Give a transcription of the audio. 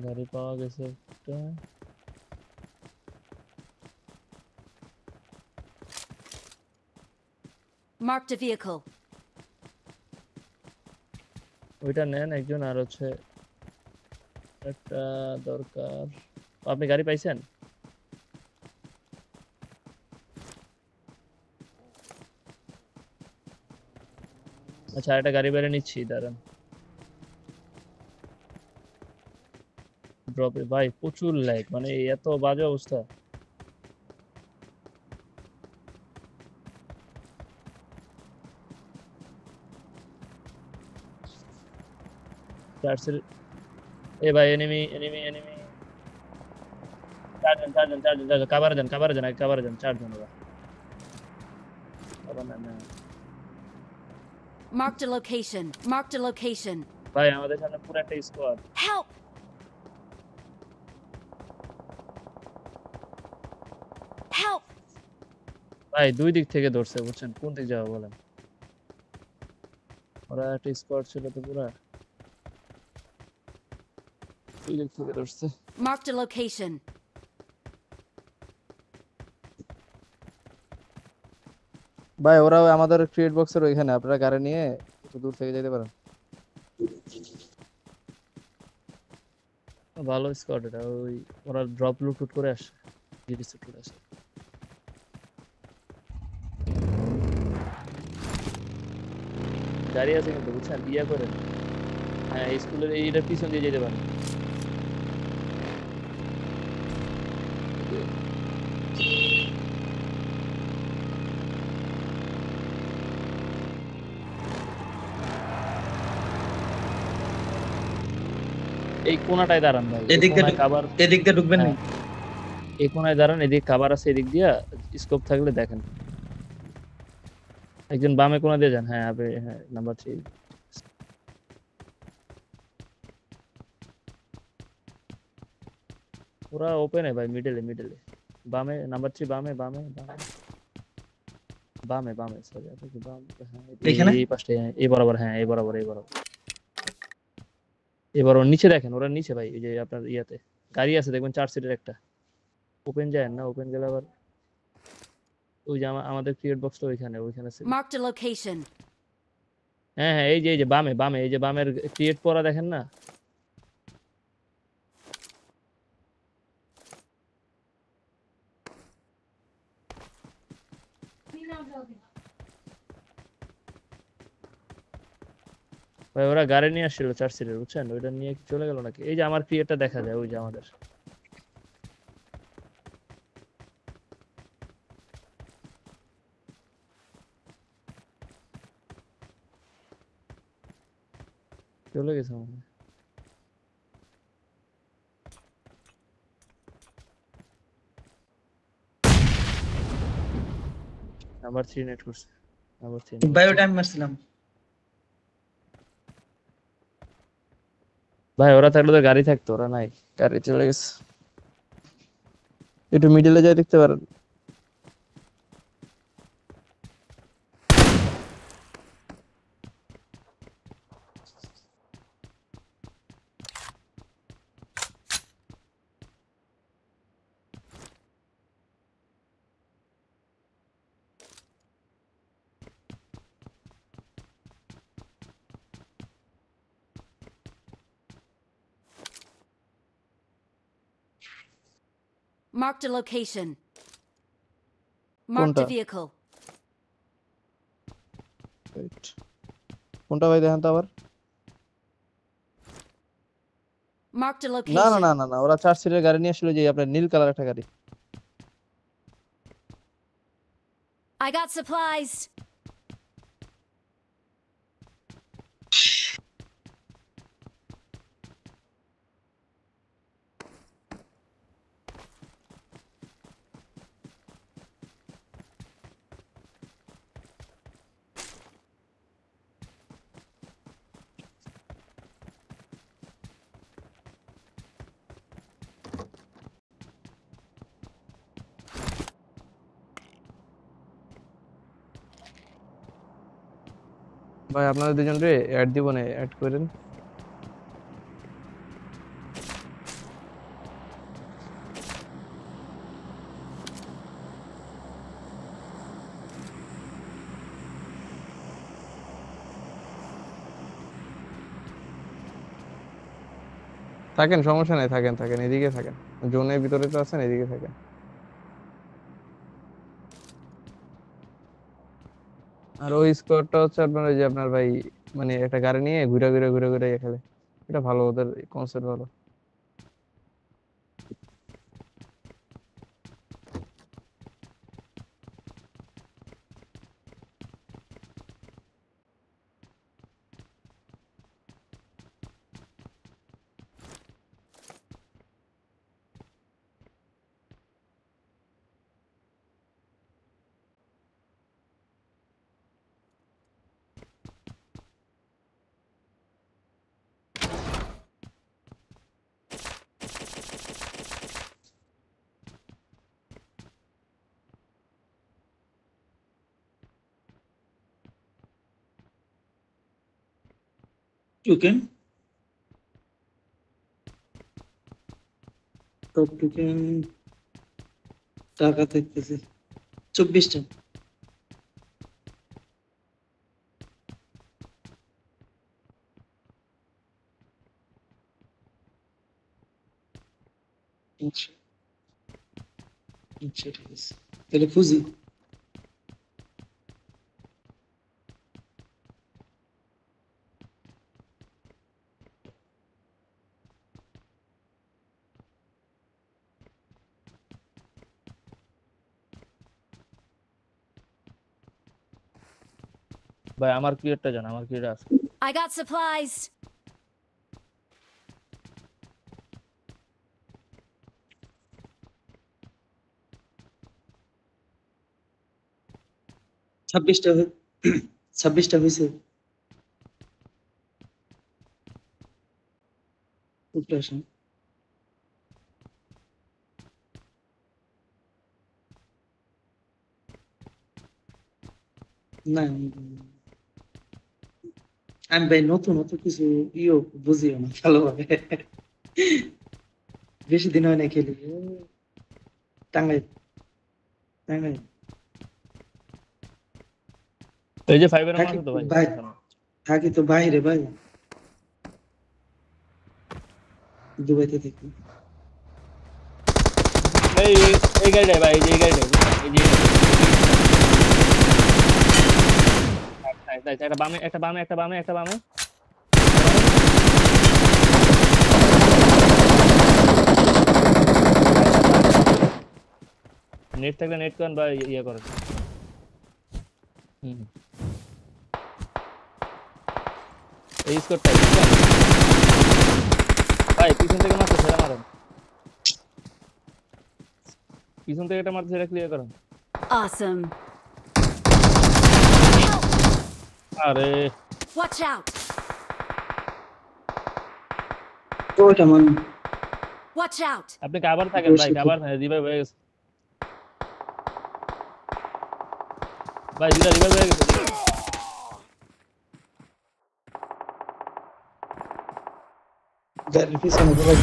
গাড়ি পাওয়া গেছে একটা। Marked a vehicle. ওইটা নেন একজন, আর হচ্ছে একটা দরকার। আপনি গাড়ি পাইছেন? আচ্ছা, একটা গাড়ি বেড়ে নিচ্ছি, দাঁড়ান। ড্রপে ভাই প্রচুর ল্যাগ, মানে এত বাজে অবস্থা। চার্জের এ ভাই, এনিমি এনিমি এনিমি। চারজন চারজন চারজন চারজন, কাভারে যান কাভারে যান, কাভারে যান, চারজন ওরা। আবার না না। Marked a location. Marked a location. ভাই আমাদের সামনে পুরো একটা স্কোয়াড। Help! Help! ভাই দুই দিক থেকে ধরছে, বুঝছেন? কোন দিক যাবো বলেন? ওরা একটা স্কোয়াড ছিল তো পুরা, দুই দিক থেকে ধরছে। Marked a location. ভাই ওরা ওই আমাদের ক্রিয়েট বক্সের ওইখানে, আপনারা গাড়ি নিয়ে একটু দূর থেকে যেতে পারেন। ভালো স্কোয়াড এটা, ওই ওরা ড্রপ লুট করে আসে, জিডিসি করে আসে। গাড়ি আছে কিন্তু, বুঝছেন? ইয়া করেন, হ্যাঁ স্কুলের এইটার পিছন দিয়ে যেতে পারেন। এই কোনাটায় দাঁড়ান ভাই, এই এদিক দিয়ে কোনায় কাভার। এদিক দিয়ে ঢুকবেন নি? হ্যাঁ, এই কোনায় দাঁড়ান, এদিকে কাভার আছে, এদিক দিয়া স্কোপ থাকলে দেখেন। একজন বামে কোনা দিয়ে যান, হ্যাঁ আপনি, হ্যাঁ নাম্বার 3। পুরা ওপেনে ভাই, মিডলে মিডলে, বামে নাম্বার 3, বামে বামে বামে বামে বামে, সরি আপনি কি বামে? হ্যাঁ এখানে এই পাশে, এই বরাবর, হ্যাঁ এই বরাবর এই বরাবর এই বরাবর। নিচে দেখেন, ওরা নিচে ভাই, ওই যে আপনার ইয়াতে গাড়ি আছে দেখবেন, 4 সিটের একটা। ওপেন যায় না, ওপেন গেলে আবার ওই যে আমাদের ক্রিয়েট বক্সটা ওইখানে ওইখানে ছিল। Marked a location. হ্যাঁ হ্যাঁ, এই যে বামে বামে, এই যে বামের ক্রিয়েট পড়া দেখেন না? ভাই ওরা গাড়ি নিয়ে আসছিল 4 সিটের, বুঝছেন? ওইটা নিয়ে কি চলে গেল নাকি? এই যে আমার ক্রিয়েটটা দেখা যায়, ওই যে আমাদের। চলে গেছে মনে হয়। নাম্বার 3 নেট করছে, নাম্বার 3 নাম্বার ভাই 3। ওটা আমি মারছিলাম। ভাই ওরা থাকলে তো গাড়ি থাকতো, ওরা নাই, গাড়ি চলে গেছে। একটু মিডিলে যাই দেখতে পারেন। Marked a location. Marked কোনটা? a vehicle. Wait. কোনটা ভাই দেখেন তো আবার। Marked a না না location. না না না, ওরা 4 সিটের গাড়ি নিয়ে আসছিল, যে আপনার নীল কালার একটা গাড়ি। I got supplies. ভাই আপনাদের দুজন রে অ্যাড দিব না, অ্যাড করেন। থাকেন, সমস্যা নাই, থাকেন থাকেন, এদিকে থাকেন। জোনের ভিতরে তো আছেন, এদিকে থাকেন। আর ওই স্কোয়াডটা হচ্ছে আপনার ওই যে আপনার ভাই, মানে একটা গাড়ি নিয়ে ঘুরে ঘুরে ঘুরে ঘুরে খেলে। এটা ভালো, ওদের কনসেপ্ট ভালো। টোকেন টপ টোকেন টাকা দেখতেছি 24টা। আচ্ছা আচ্ছা, ঠিক আছে, তাহলে খুঁজি। ভাই আমার ক্রিয়েটটা জান, আমার ক্রিয়েট আছে। I got supplies. ছাব্বিশটা 26টা হয়েছে। উপরে আসেন। না, আমি ভাই নতুন নতুন কিছু বুঝিও না ভালোভাবে। বেশি দিন হয় না খেলি। টাঙ্গাই টাঙ্গাই এই যে 5 এর থাকি মারছে তো ভাই ভাই, এখানে। থাকি তো বাইরে ভাই, দুবাইতে থাকি। এই এই গাড়িটা ভাই, এই যে এই গাড়িটা, এই যে একটা বামে, একটা বামে, একটা বামে, একটা বামে। নেট থাকলে নেট করেন বা ইয়ে করেন। হুম, এই স্কোরটা ভাই পিছন থেকে মারছে, সেটা মারেন। পিছন থেকে এটা মারছে, সেটা ক্লিয়ার করেন। Awesome. আরে Watch out. ওটা মান Watch out. আপনি কাভার থাকেন ভাই, কাভার থাকে, রিভাইভ হয়ে গেছে ভাই, দুটা রিভাইভ হয়ে গেছে। গাড়ির পিছনে বলা